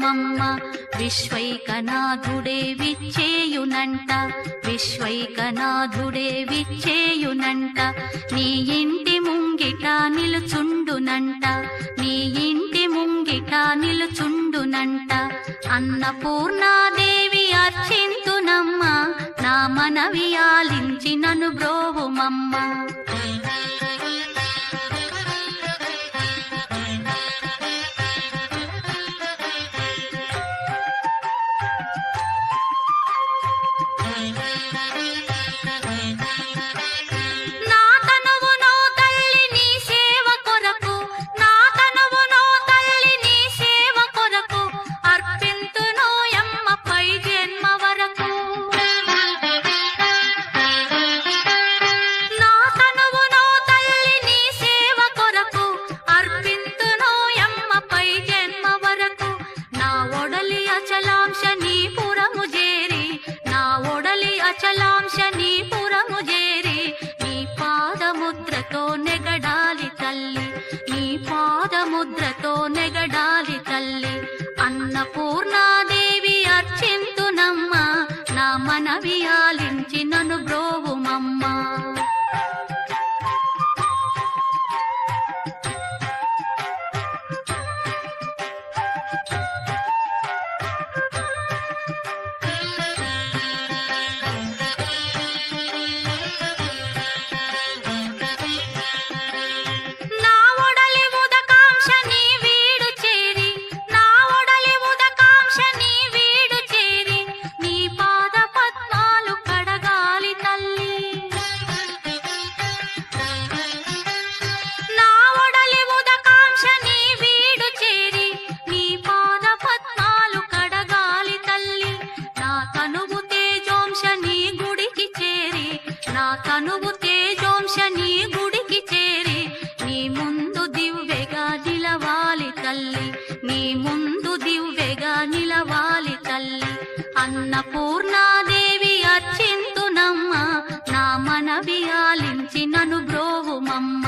బ్రోవుమమ్మ. విశ్వైకనాథుడే విచ్చేయునంట, విశ్వైకనాథుడే విచ్చేయునంట. నీ ఇంటి ముంగిట నిలుచుండునంట, నీ ఇంటి ముంగిట నిలుచుండునంట. అన్నపూర్ణాదేవి అర్చింతునమ్మ, నా మనవి ఆలించి నన్ను బ్రోవుమమ్మ. అన్నపూర్ణాదేవి అర్చింతునమ్మ, నా మనవి ఆలించి నన్ను బ్రోవుమమ్మ. తనువు తేజోంశ నీ గుడికి చేరి, నీ ముందు దివ్వెగా నిలవాలి తల్లి, నీ ముందు దివ్వెగా నిలవాలి తల్లి. అన్నపూర్ణాదేవి అర్చింతునమ్మ, నా మనవి ఆలించి నన్ను బ్రోవుమమ్మ.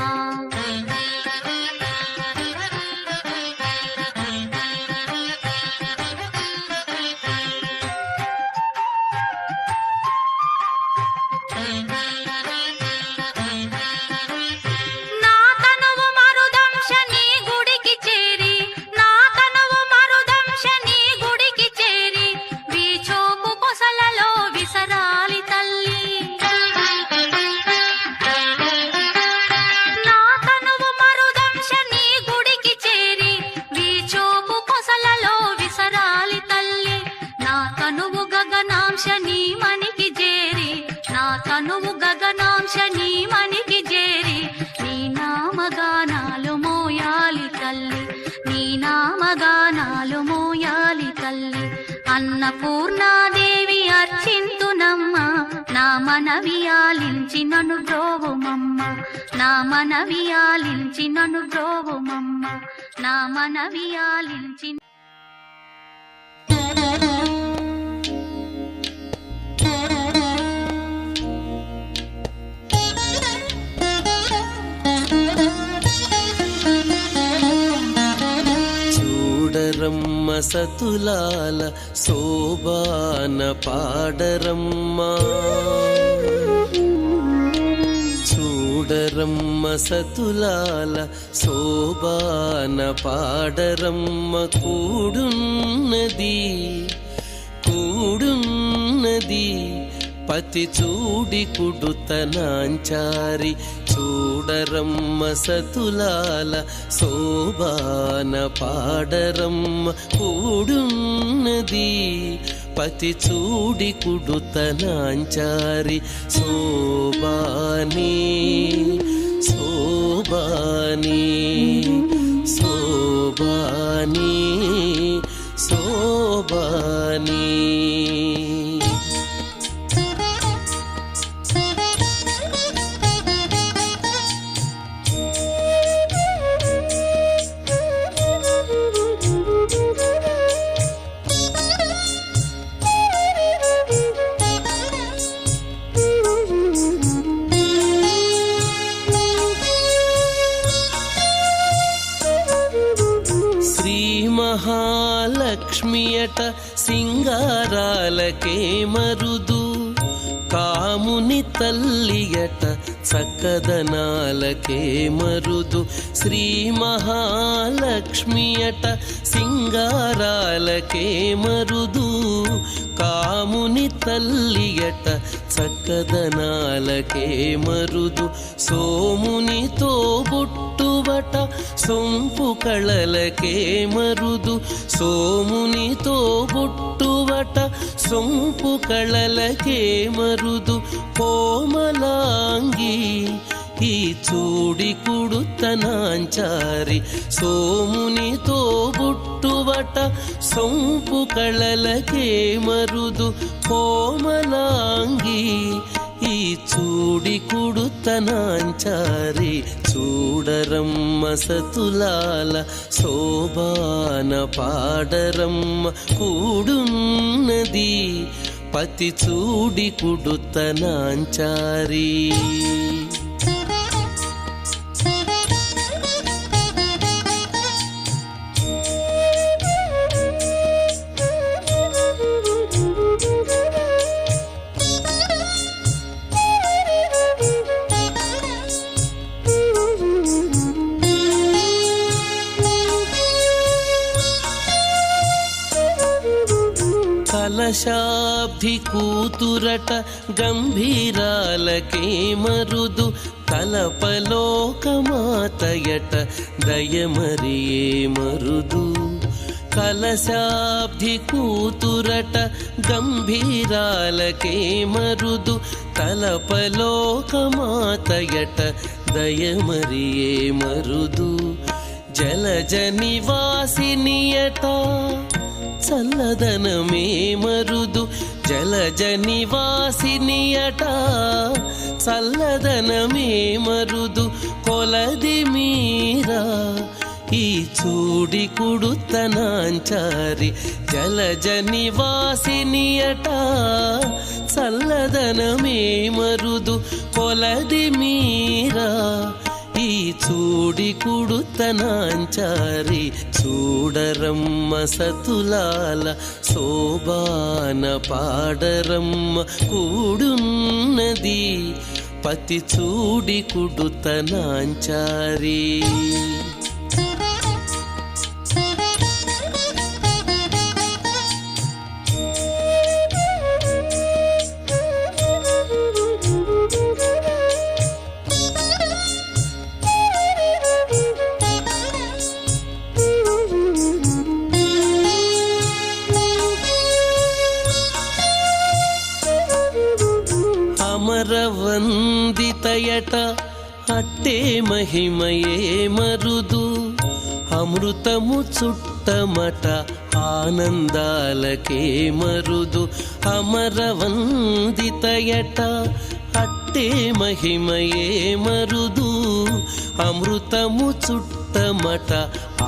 తనువు గగనాంశ నీ మనికి చేరి, నీ నామగానాలు మోయాలి తల్లి, నీ నామగానాలు మోయాలి తల్లి. అన్నపూర్ణాదేవి అర్చింతునమ్మ, నా మనవి ఆలించి నన్ను బ్రోవుమమ్మ, నా మనవి ఆలించి నన్ను బ్రోవుమమ్మ, నా మనవి ఆలించి. చూడరమ్మ సతులాల శోభాన పాడరమ్మ, చూడరమ్మ సతులాల శోభాన పాడరమ్మ. కూడున్నది కూడున్నది పతి చూడి కుడుతనాంచారి, చూడరమ్మ సతులాల శోభాన పాడరమ్మ. కూడున్నది పతి చూడి కుడుతనాంచారి, శోభాని శోభాని శోభాని శోభాని. మహాలక్ష్మి మహాలక్ష్మియట సింగారాలకే మరుదు, కాముని తల్లియట చక్కదనాలకే మరుదు. శ్రీ మహాలక్ష్మియట సింగారాలకే మరుదు, కాముని తల్లియట చక్కదనాలకే మరుదు. సోమునితో బుట్టుబట సొంపు కళలకే మరుదు, సోమునితో బుట్టుబట సొంపు కళలకే మరుదు. కోమలాంగి ఈ చూడి కుడుతనాంచారి, సోమునితో బుట్టుబట సొంపు కళలకే మరుదు. కోమలాంగి ఈ చూడి కుడుతనాంచారి, చూడరమ్మ సతులాల శోభాన పాడరమ్మ కూడున్నది, పతి చూడి కుడుతనాంచారి. కలశాబ్ది కూతురట గంభీరాలకే మరుదు, కలపలోకమాతయట దయమరియే మరుదు. కలశాబ్ది కూతురట గంభీరాలకే మరుదు, కలపలోకమాతయట దయమరియే మరుదు. జలజ నివాసినియట చల్లదనమే మరుదు, జలజ నివాసినియట చల్లదనమే మరుదు. కొలది మీరా ఈ చూడి కుడుతనాంచారి, జలజ నివాసినియట చల్లదనమే మరుదు. కొలది మీరా ఈ చూడి కుడుతనాంచారి, చూడరమ్మ సతులాల శోభాన పాడరమ్మ కూడున్నది, పతి చూడి కుడుతనాంచారి. అమరవందితయట అట్టే మహిమయే మరుదు, అమృతము చుట్టమట ఆనందాలకే మరుదు. అమరవందితయట అట్టే మహిమయే మరుదు, అమృతము చుట్టమట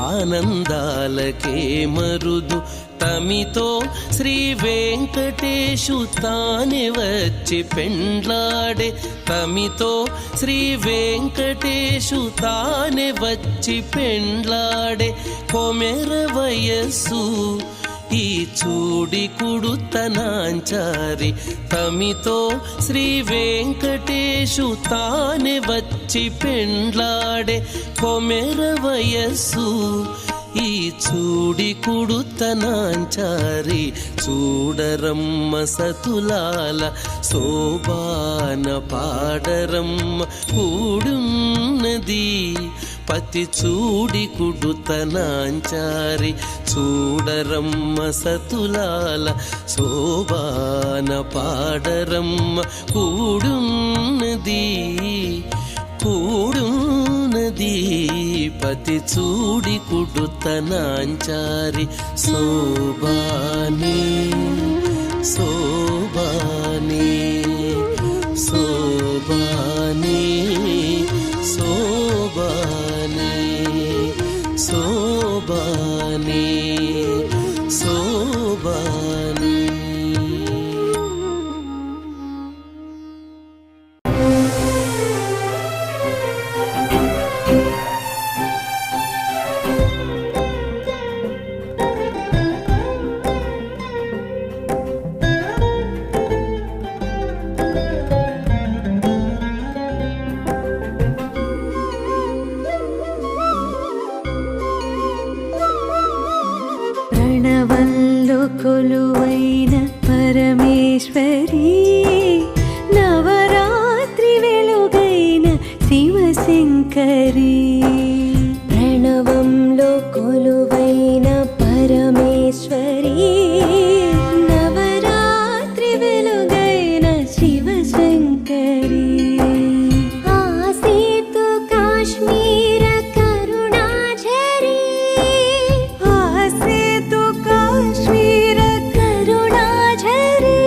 ఆనందాలకే మరుదు. తమితో శ్రీ వెంకటేశు తానే వచ్చి పెండ్లాడే, తమితో శ్రీ వెంకటేశు తానే వచ్చి పెండ్లాడే. కొమెర వయస్సు ఈ చూడి కుడుతనాంచారి, తమితో శ్రీ వెంకటేశు తానే వచ్చి పెండ్లాడే. కొమెర వయస్సు ఈ చూడి కుడుతనాంచారి, చూడరమ్మ సతులాల శోభాన పాడరమ్మ కూడున్నది, పతి చూడి కుడుతనాంచారి. చూడరమ్మ సతులాల శోభాన పాడరమ్మ కూడున్నది, కూడున్నది, పతి చూడి కుడుతనాంచారి. శోభాని శోభాని శోభాని శోభాని శోభాని శోభాని. కొలువైన పరమేశ్వరి నవరాత్రి వెలుగైన శివశంకరి ప్రణవంలో కొలువైన పరమేశ్వరి నవరాత్రి వెలుగైన శివశంకరి ఆసేతు కాశ్మీర కరుణాఝరి ఆసేతు కాశ్మీర కరుణాఝరి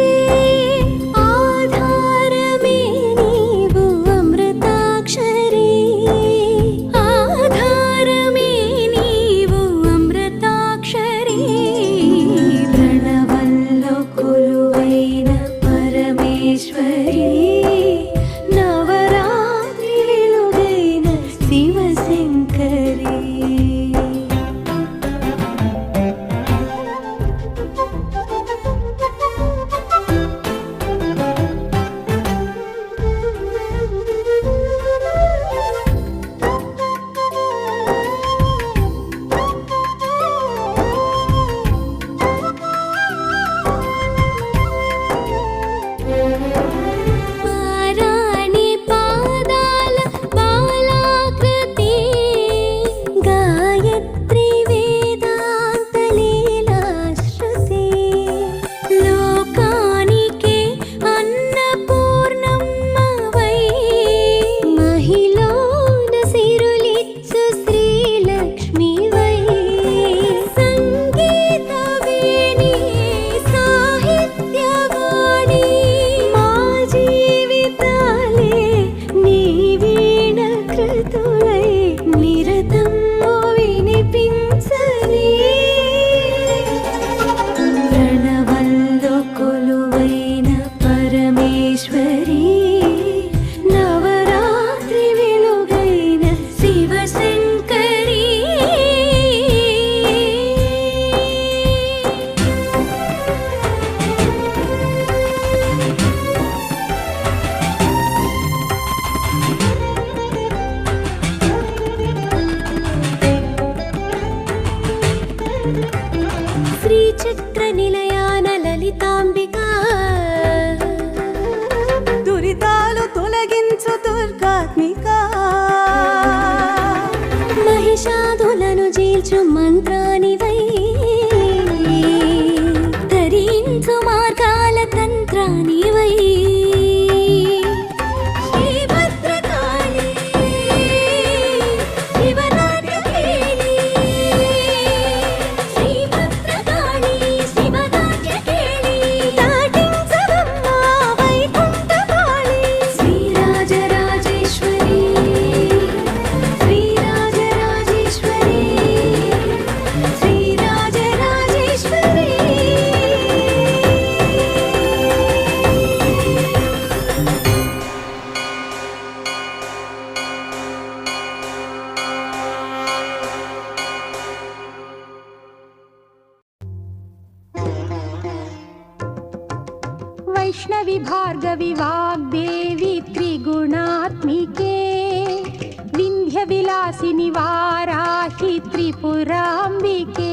ఆధారమే నీవు అమృతాక్షరి ఆధారమే నీవు అమృతాక్షరి ప్రణవంలో కొలువైన పరమేశ్వరి నవరాత్రి వెలుగైన శివశంకరి పారాణి పాదాల బాలాకృతి గాయత్రి వేదాంత లీలాశ్రుతి లోకానికే అన్నపూర్ణమ్మవై మహిళోన సిరులిచ్చు శ్రీలక్ష్మివై సంగీత వేణి సాహిత్యవాణి మా జీవితాలే నీ వీణ కృతులై నిరతం వినిపించని ప్రణవంలో కొలువైన పరమేశ్వరి నవరాత్రి వెలుగైన శివశంకరి శ్రీచక్ర నిలయాన లలితాంబికా దురితాలు తొలగించు దుర్గాత్మిక మహిషాదులను జీల్చు మంత్రానివై ధరించు మార్గాల తంత్రానివై శ్రీభద్రకాళి శివనాట్యకేళి శ్రీభద్రకాళి శివనాట్యకేళి దాటించవమ్మ వైకుంఠపాళి శ్రీరాజరాజేశ్వరి శ్రీరాజరాజేశ్వరి శ్రీరాజరాజేశ్వరి वैष्णवी भार्गवी वाग्देवी त्रिगुणात्मिके विन्ध्यविलासिनि वाराहि त्रिपुराम्बिके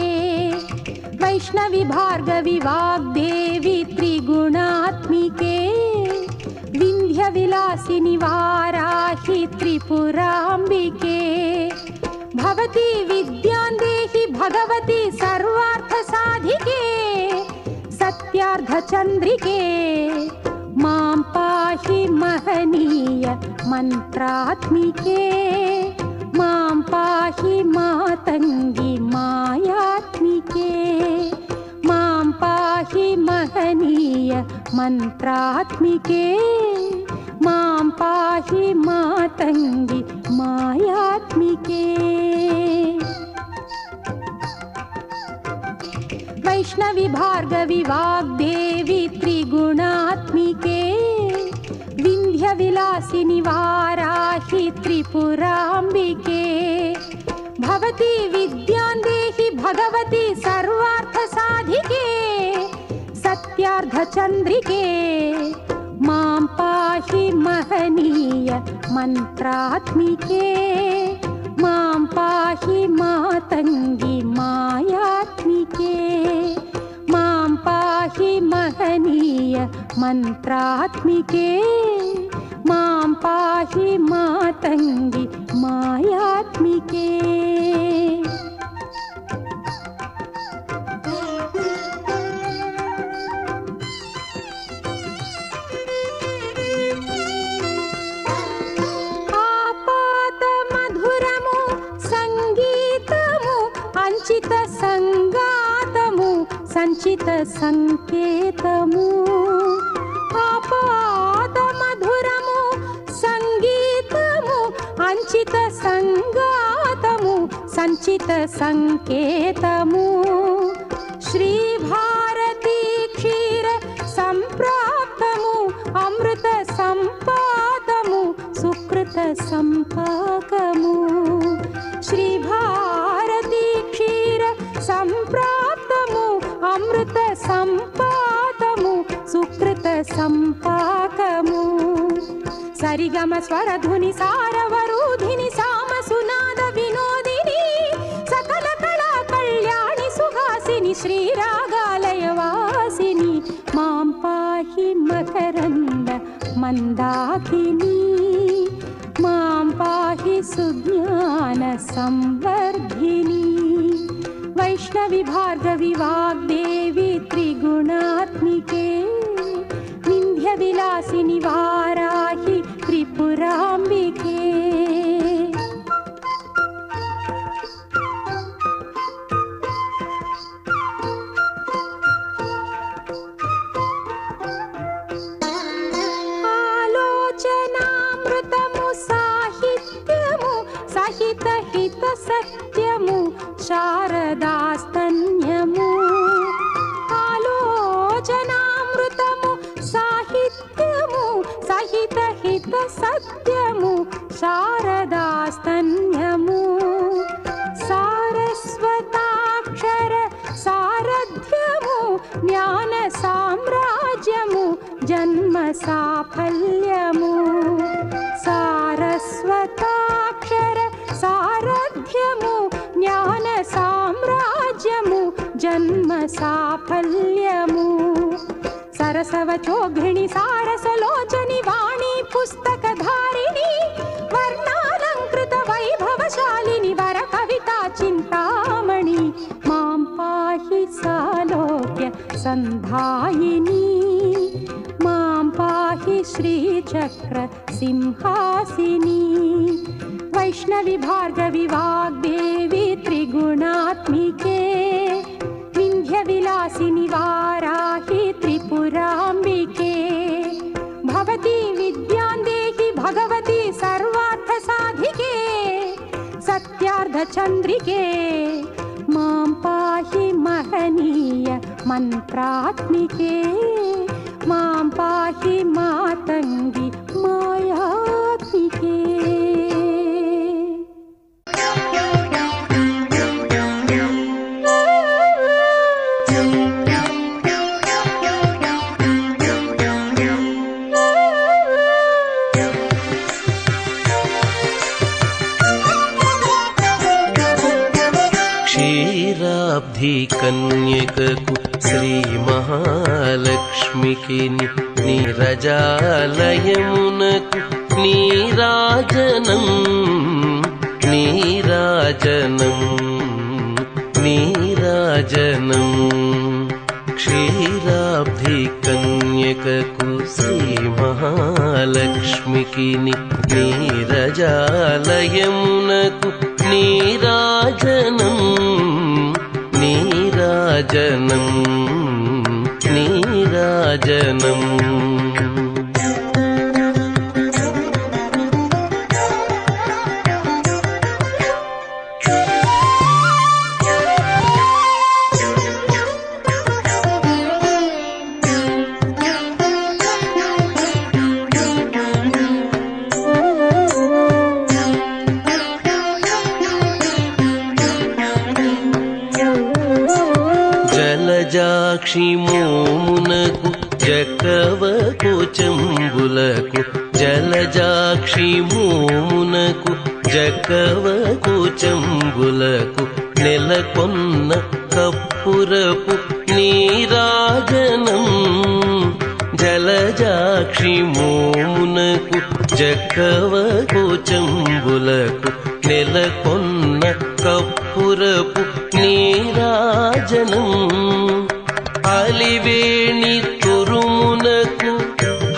वैष्णवी भार्गवी वाग्देवी त्रिगुणात्मिके विन्ध्यविलासिनि वाराहि त्रिपुराम्बिके भवती विद्यां देहि भगवती सर्वार्थसाधिके सत्यार्धचन्द्रिके मां पाहि महनीय मन्त्रात्मिके मां पाहि मातङ्गी मायात्मिके मां पाहि महनीय मन्त्रात्मिके मां पाहि मातङ्गी मायात्मिके वैष्णवी भार्गवी वाग्देवी त्रिगुणात्मिके विन्ध्यविलासिनि वाराहि त्रिपुराम्बिके भवती विद्यां देहि भगवती सर्वार्थसाधिके सत्यार्धचन्द्रिके मां पाहि महनीय मन्त्रात्मिके मां पाहि मातङ्गी मायात्मिके मां మంత్రాత్మికే మాం పాహి మాతంగి మాయాత్మికే. ఆపాత మధురము సంగీతము అంచిత సంగాతము సంచిత సంకేతము. ఆపాత మధురము సంగీతము అంచిత సంగాతము సంచిత సంకేతము. శ్రీ భారతీ క్షీర సంప్రాప్తము అమృత సంపాదము సుకృత సంపాకము. శ్రీ భారతీ క్షీర సంప్రాప్తము అమృత సంపాదము సుకృత సంపాకము. సరిగమ స్వరధుని సారవరూధిని సామ సునాద వినోదిని సకల కళా కళ్యాణి సుహాసిని శ్రీరాగాలయ వాసిని మాం పాహి మకరంద మందాకిని మాం పాహి సుజ్ఞాన సంవర్ధిని. వైష్ణవి భార్గవి వాగ్దేవి త్రిగుణాత్మికే వింధ్య విలాసిని వారాహి త్రిపురాంబికే. ఆలోచనామృతము సాహిత్యము సహిత హిత సత్యము శారదాస్తన్యము. ఆలోచనామృతము సాహిత్యము సహిత హిత సత్యము శారదాస్తన్యము. సారస్వతాక్షర సారథ్యము జ్ఞాన సామ్రాజ్యము జన్మ సాఫల్యము. సారస్వతాక్షర సారథ్యము జ్ఞాన సామ్రాజ్యము జన్మ సాఫల్యము. సరసవచోఘిణి సారసలోచని వాణి పుస్తకధారిణి వర్ణాలంకృత వైభవశాలిని వర కవితా చింతామణి మాం పాహి సాలోక్య సంధాయిని మాం పాహి శ్రీచక్ర సింహాసిని. వైష్ణవి భార్గవి వాగ్దేవి త్రిగుణాత్మికే వింధ్య విలాసిని వారాహి త్రిపురాంబికే. భవతి విద్యాందేహి భగవతి సర్వార్థ సాధికే సత్యార్థ చంద్రికే మాం పాహి మహనీయ మంత్రాత్మికే మాం పాహి మాతంగి మాయాత్మికే. క్షీరాబ్ధి కన్యకకు శ్రీ మహాలక్ష్మికి నీరజాలయమునకు నీరాజనం నీరాజనం నీరాజనం. క్షీరాబ్ధి కన్యకకు శ్రీ మహాలక్ష్మికి నీరజాలయమునకు నీరాజనం నీరాజనం నీరాజనం. జలజాక్షి మోమునకు జకవకు చెంబులకు జలజాక్షి మోమునకు జకవకు చెంబులకు నెలకొన్న కప్పురపు నీరాజనం జలజాక్షి మోమునకు జక్కవ కోచంబులకు నెలకొన్న కప్పురపు నీరాజనం అలివేణి తురుమునకు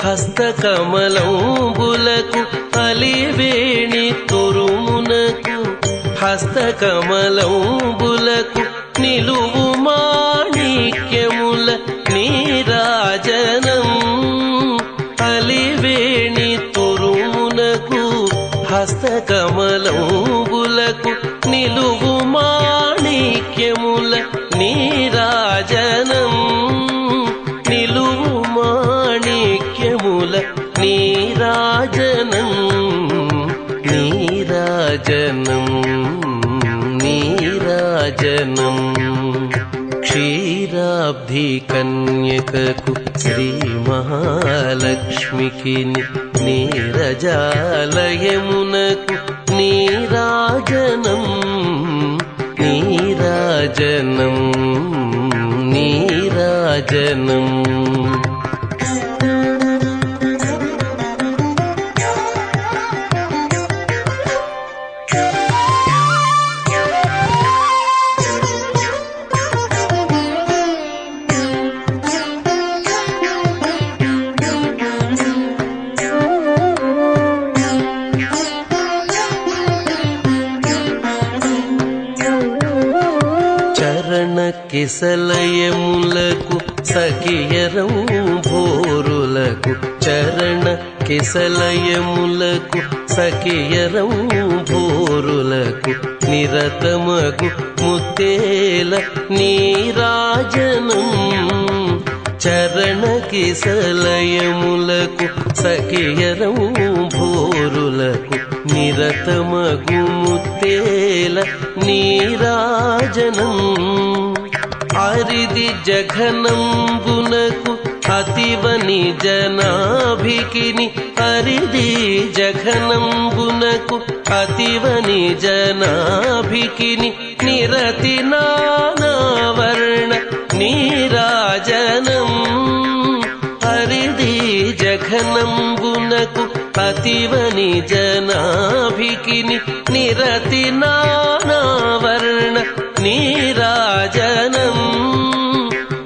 హస్తకమలంబులకు అలివేణి తురుమునకు హస్తకమలంబులకు నిలువు మాణిక్యముల నీరాజనం అలివేణి తురుమునకు హస్తకమలంబులకు నిలువు మాణిక్యముల నీరాజనం నిలువు మాణిక్యముల నీరాజనం నీరాజనం నీరాజనం క్షీరాబ్ధి కన్యకకు శ్రీ మహాలక్ష్మికి నీరజాలయమునకు నీరాజనం నీరాజనం నీరాజనం కిసలయములకు సఖియరం భోరులకు చరణ కిసలయములకు సఖియరం భోరులకు నిరతమగు ముత్తేల నీరాజనం చరణ కిసలయములకు సఖియరం భోరులకు నిరతమగు ముత్తేల నీరాజనం అరిది జఘనంబునకు అతివ నిజనాభికిని అరిది జఘనంబునకు అతివ నిజనాభికిని నిరతి నానావర్ణ నీరాజనం అరిది జఘనంబునకు అతివ నిజనాభికిని నిరతి నానావర్ణ నీరాజనం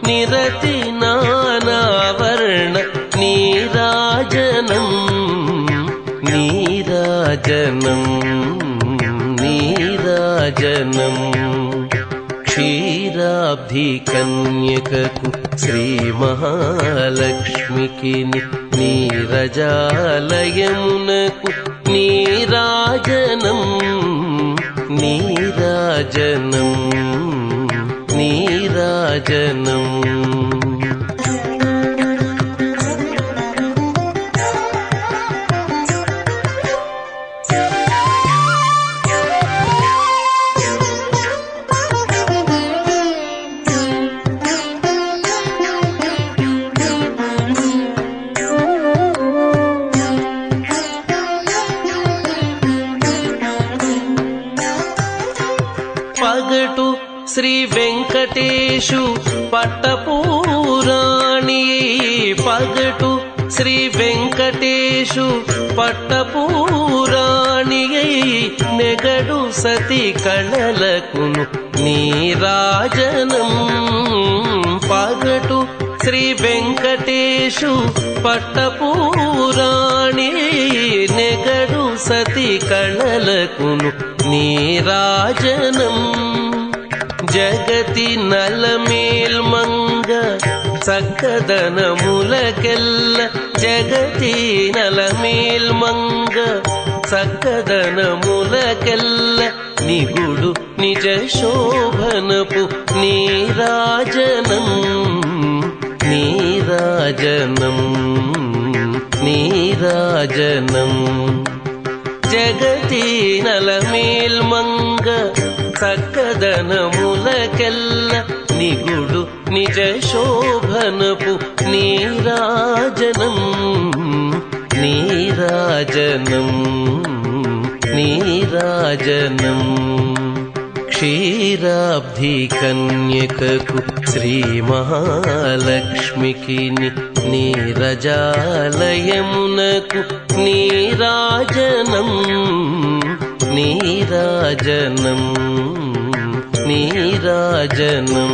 నిరతి నానావర్ణ నీరాజనం నీరాజనం నీరాజనం క్షీరాబ్ధి కన్యకకు శ్రీ మహాలక్ష్మికి నీరజాలయమునకు నీరాజనం నీరాజనం నీరాజనం పగటు శ్రీ వెంకటేశు పట్టపూరాణి పగటు శ్రీ వెంకటేశు పట్టపూరాణి నెగడు సతి కళలకును నీరాజనం పగటు శ్రీ వెంకటేశు పట్టపూరాణి నెగడు సతి కళలకును నీరాజనం జగతి నలమేల్మంగ సక్కదనములకెల్ల జగతి నలమేల్మంగ సక్కదనములకెల్ల నిగుడు నిజ శోభనపు నీరాజనం నీరాజనం నీరాజనం జగతి నలమేల్మంగ సక్కదనములకెల్ల నిగుడు నిజ శోభనపు నీరాజనం నీరాజనం నీరాజనం క్షీరాబ్ధి కన్యకకు శ్రీ మహాలక్ష్మికి నీరజాలయమునకు నీరాజనం నీరాజనం నీరాజనం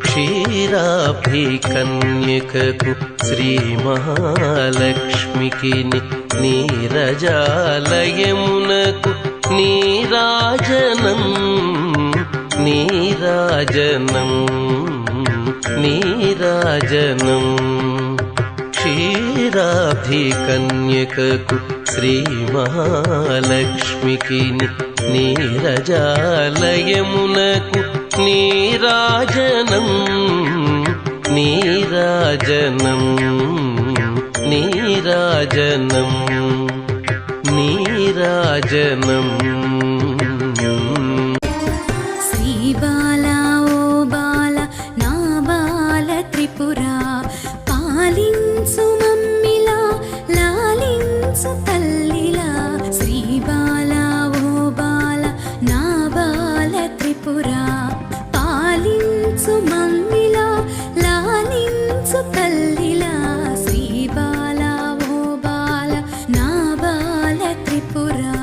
క్షీరాబ్ధి కన్యకకు శ్రీ మహాలక్ష్మికి నీరజాలయమునకు నీరాజనం నీరాజనం నీరాజనం క్షీరాబ్ధి కన్యకకు శ్రీ మహాలక్ష్మికి నీరజాలయమునకు నీరాజనం నీరాజనం నీరాజనం నీరాజనం శ్రీ బాలా ఓ బాల నా బాల త్రిపురా పాలించు మమ్మిలా లాలించు తల్లిలా శ్రీ బాలా ఓ బాల నా బాల త్రిపురా పాలించు మమ్మిలా లాలించు తల్లిలా శ్రీ బాలా ఓ బాల నా బాల త్రిపురా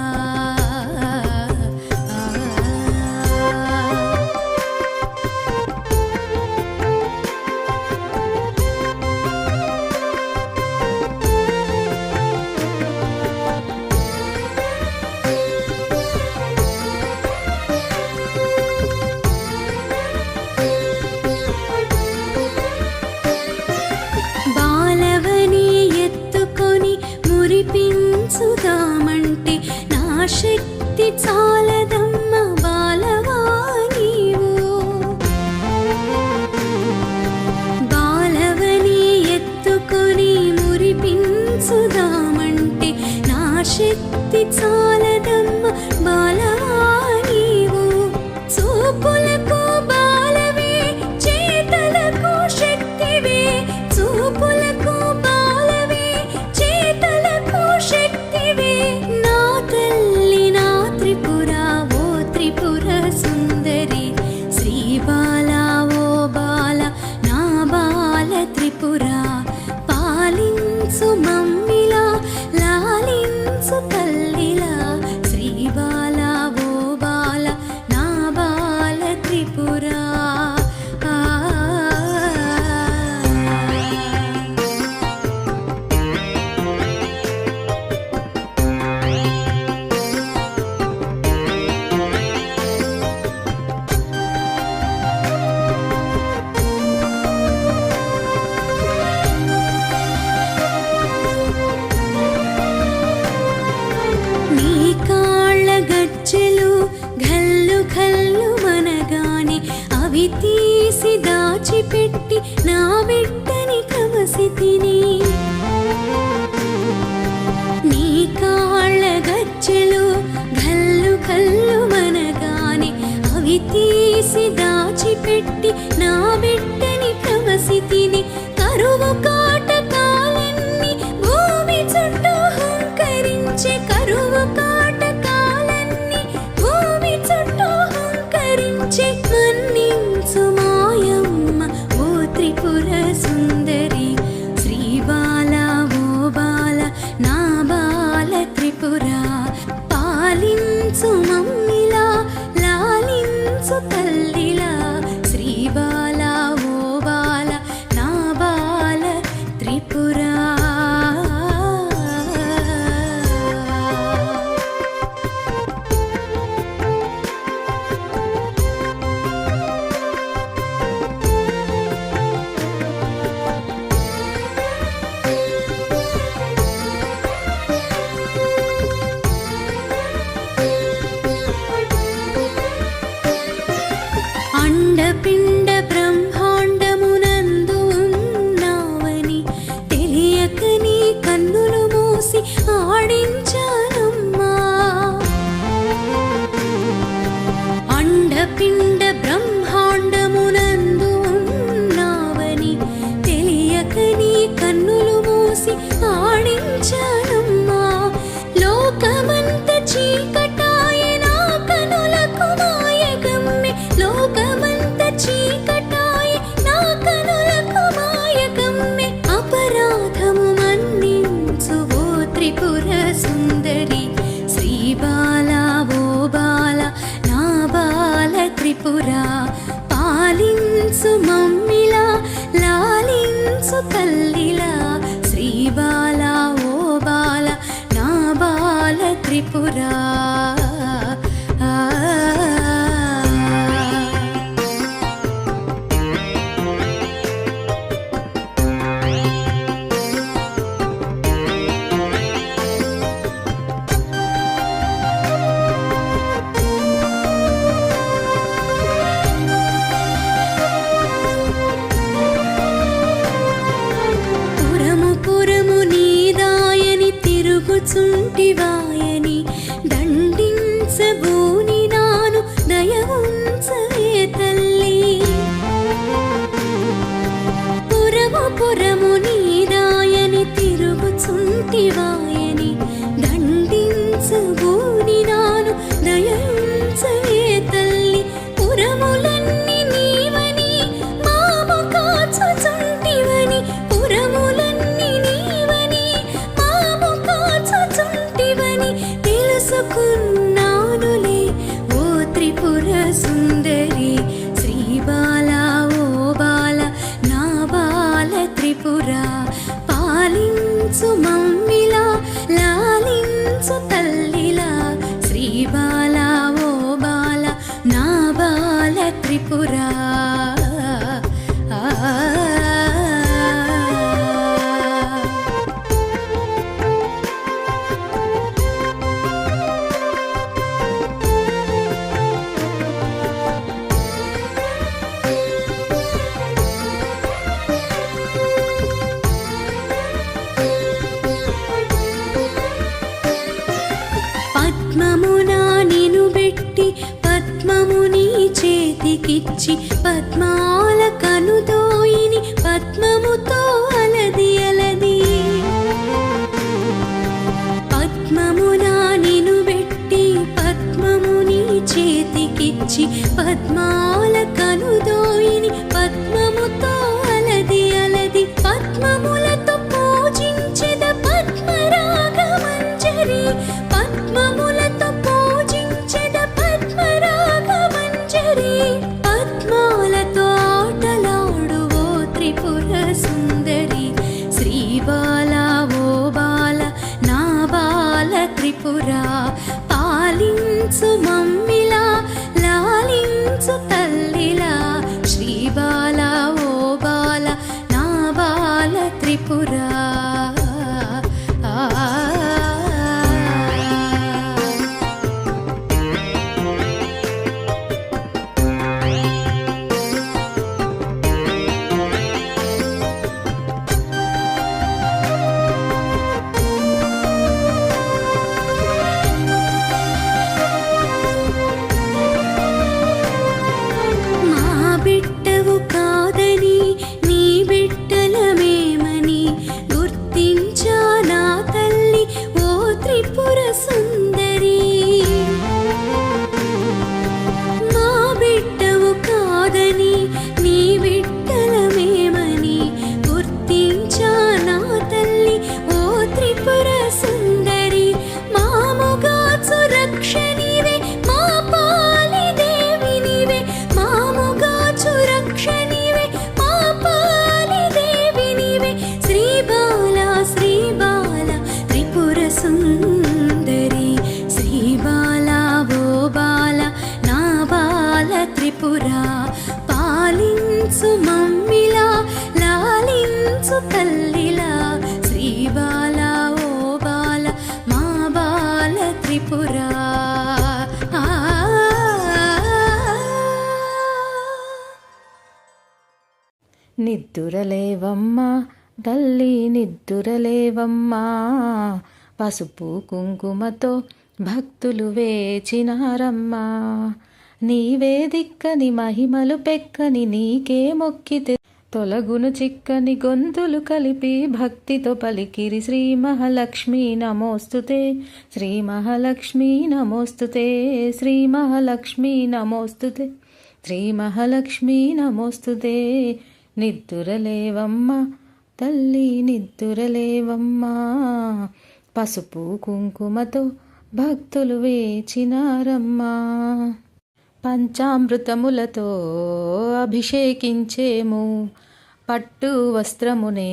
త్రిపుర పాలించు మమ్మిలా లాలించు తల్లిలా శ్రీ బాల ఓ బాల నా బాల త్రిపుర చుంటివాయని దండించబోని నాను దయవుంచవే తల్లి పురము నీదాయని తిరుగుచుంటివాయని దండించబోని నాను దయవుంచవే తల్లి పురములన్నీ నీవని మాము కాచుచుంటివని పురములన్నీ నీవని మాము కాచుచుంటివని తెలుసుకున్నానులే ఓ త్రిపుర సుందరి శ్రీ బాల ఓ బాల నా బాల త్రిపుర పాలించు మమ్మిలా లాలించు తల్లిలా శ్రీ బాల ఓ బాల నా బాల త్రిపుర పద్మమునా నిను బెట్టి పద్మముని చేతికిచ్చి పద్మాల కనుదోయిని పద్మముతో అలది అలది పద్మమునా నిను బెట్టి పద్మముని చేతికిచ్చి పద్మాల కనుదోయిని పద్మముతో అలది అలది పద్మములతో పూజించెద పద్మరాగ మంజరి పద్మములతో పూజించెద పద్మరాగ మంజరి పద్మాలతో ఆటలాడు ఓ త్రిపుర సుందరి శ్రీ బాల ఓ బాల నా బాల త్రిపుర పాలించు మమ్మిలా లాలించు తల్లిలా శ్రీ బాల ఓ బాల నా బాల త్రిపుర మా బిడ్డవు కాదని నీ బిడ్డలమేమని గుర్తించా నా తల్లి ఓ త్రిపుర సుందరి మా బిడ్డవు కాదని నీ బిడ్డలమేమని గుర్తించా నా తల్లి ఓ త్రిపుర సుందరి మాముగా సురక్షణివే మా పాలి దేవి నీవే మాముగా సురక్షణివే మా పాలి దేవి నీవే శ్రీ బాల త్రిపుర సుందరి శ్రీ బాల ఓ బాల నా బాల త్రిపుర పాలించు మమ్మిలా లాలించు తల్లిలా శ్రీ బాల ఓ బాల మా బాల త్రిపుర నిద్దురలేవమ్మా తల్లి నిద్దురలేవమ్మా పసుపు కుంకుమతో భక్తులు వేచినారమ్మా నీవే దిక్కని మహిమలు పెక్కని నీకే మొక్కితే తొలగును చిక్కని గొంతులు కలిపి భక్తితో పలికిరి శ్రీ మహాలక్ష్మీ నమోస్తుతే శ్రీ మహాలక్ష్మీ నమోస్తుతే శ్రీ మహాలక్ష్మీ నమోస్తుతే శ్రీ మహాలక్ష్మీ నమోస్తుతే నిద్దురలేవమ్మా తల్లి నిద్దురలేవమ్మా పసుపు కుంకుమతో భక్తులు వేచినారమ్మా పంచామృతములతో అభిషేకించేము, పట్టు వస్త్రమునే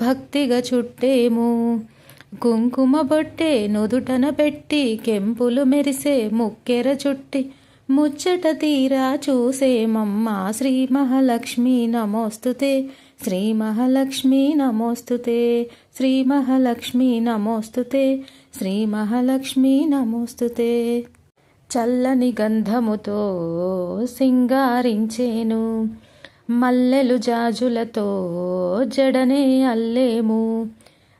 భక్తిగా చుట్టేము, కుంకుమ బొట్టే నుదుటన పెట్టి కెంపులు మెరిసే ముక్కెర చుట్టి ముచ్చట తీరా చూసేమమ్మ. శ్రీ మహాలక్ష్మీ నమోస్తుతే, శ్రీ మహాలక్ష్మీ నమోస్తుతే, శ్రీ మహాలక్ష్మీ నమోస్తుతే, శ్రీ మహాలక్ష్మీ నమోస్తుతే. చల్లని గంధముతో సింగారించేను, మల్లెలు జాజులతో జడనే అల్లేము,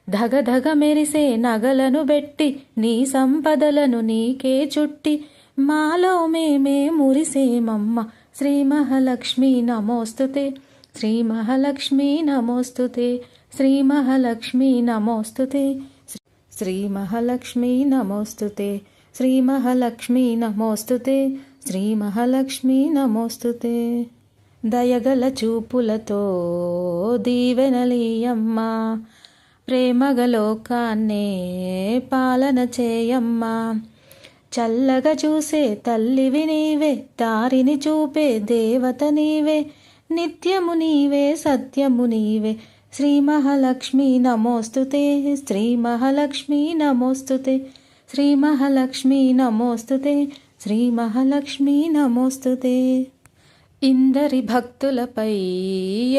ధగధగ మెరిసే నగలను బెట్టి నీ సంపదలను నీకే చుట్టి మాలో మేమే మురిసేమమ్మ. శ్రీ మహాలక్ష్మీ నమోస్తుతే, శ్రీ మహాలక్ష్మీ నమోస్తుతే, శ్రీ మహాలక్ష్మీ నమోస్తుతే, శ్రీ మహాలక్ష్మీ నమోస్తుతే, శ్రీ మహాలక్ష్మీ నమోస్తుతే, శ్రీ మహాలక్ష్మీ నమోస్తుతే. దయగల చూపులతో దీవెనలీయమ్మా, ప్రేమగలోకాన్నే పాలన చేయమ్మా, చల్లగా చూసే తల్లివి నీవే, దారిని చూపే దేవత నీవే, నిత్యము నీవే సత్యము నీవే. శ్రీ మహాలక్ష్మీ నమోస్తుతే, శ్రీ మహాలక్ష్మీ నమోస్తుతే, శ్రీ మహాలక్ష్మీ నమోస్తుతే, శ్రీ మహాలక్ష్మీ నమోస్తుతే. ఇందరి భక్తులపై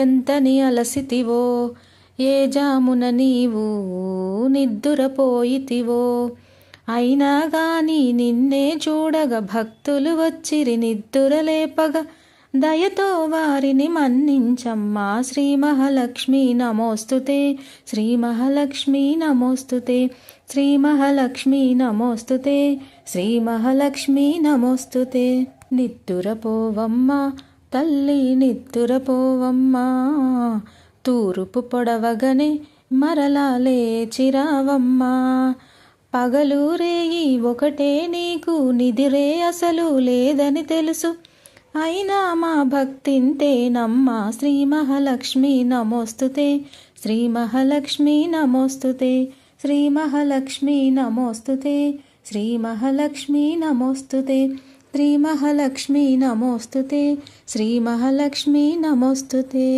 ఎంతని అలసితివో, ఏ జామున నీవు నిద్దురపోయితివో, అయినా గాని నిన్నే చూడగా భక్తులు వచ్చిరి నిద్దురలేపగా, దయతో వారిని మన్నించమ్మా. శ్రీ మహాలక్ష్మీ నమోస్తుతే, శ్రీ మహాలక్ష్మీ నమోస్తుతే, శ్రీ మహాలక్ష్మీ నమోస్తుతే, శ్రీ మహాలక్ష్మీ నమోస్తుతే. నిద్దురపోవమ్మా తల్లి నిద్దురపోవమ్మా, తూరుపు పొడవగనే మరలా లేచిరావమ్మా, పగలు రేయి ఒకటే నీకు నిదిరే అసలు లేదని తెలుసు, అయినా మా భక్తింతేనమ్మా. శ్రీ మహాలక్ష్మీ నమోస్తుతే, శ్రీ మహాలక్ష్మీ నమోస్తుతే, శ్రీ మహాలక్ష్మీ నమోస్తుతే, శ్రీ మహాలక్ష్మీ నమోస్తుతే, శ్రీ మహాలక్ష్మీ నమోస్తుతే, శ్రీ మహాలక్ష్మీ నమోస్తుతే.